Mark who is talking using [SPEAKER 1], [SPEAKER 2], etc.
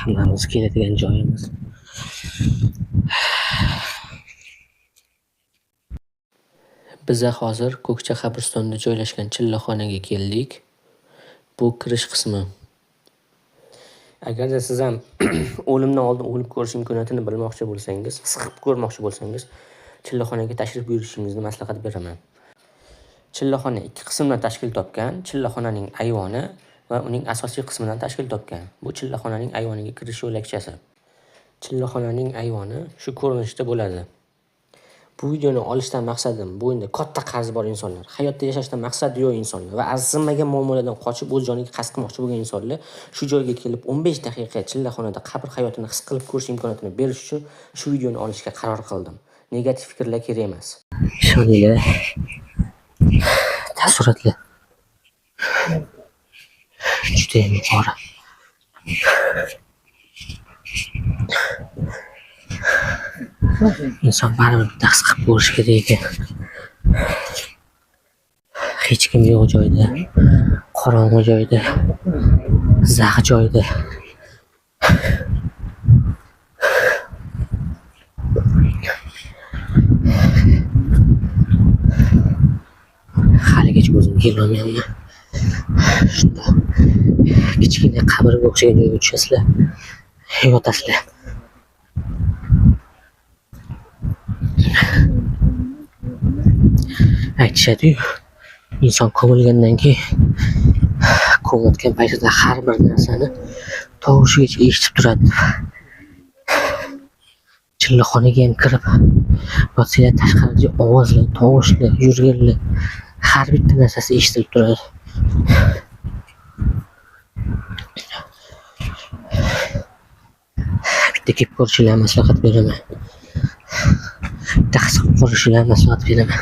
[SPEAKER 1] hammamiz keladigan joyimiz. Biz hozir Ko'kcha qabristonida joylashgan chillaxonaga keldik. Bu kirish qismi. Agarda siz ham o'limdan oldin o'lib ko'rish imkoniyatini bilmoqchi bo'lsangiz, siqib ko'rmoqchi bo'lsangiz, chillaxonaga tashrif buyurishingizni maslahat beraman. Chillaxona ikki qismdan tashkil topgan. Chillaxonaning ayvoni va uning asosiy qismidan tashkil topgan. Bu chillaxonaning ayvoniga kirish yo'lakchasi. Chillaxonaning ayvoni shu ko'rinishda bo'ladi. Bu videoni olishdan maqsadim bu endi katta qarzi bor insonlar, hayotda yashashdan maqsadi yo'q insonlar va arzimagan muammolardan qochib o'z joniga qasd qilmoqchi bo'lgan insonlar shu joyga kelib 15 daqiqa chillaxonada qabr hayotini his qilib ko'rish imkoniyatini berish uchun shu videoni olishga qaror qildim. Negativ fikrlar kerak emas. Ishoninglar. Taassurotlar. Juda ham yuqori. İnson baribir dars qilib ko'rish kerak ekan. Hech kim yo'q joyda, qorong'u joyda, zax joyda. Haligacha o'zim kelolmayapman. Shunda kichkina qabrga o'xshagan joyga tushasizlar, yotasizlar. Aytishadi-yu, inson ko'milgandan keyin ko'mayotgan paytida har bir narsani tovushigacha eshitib turadi. Chillaxonaga ham kirib, yotsanglar tashqarida ovozlar, tovushlar, yurganlar har bitta narsasi eshitilib turadi. Bitta kelib ko'rishinglarni maslahat beraman. Bitta his qilib ko'rishinglarni maslahat beraman.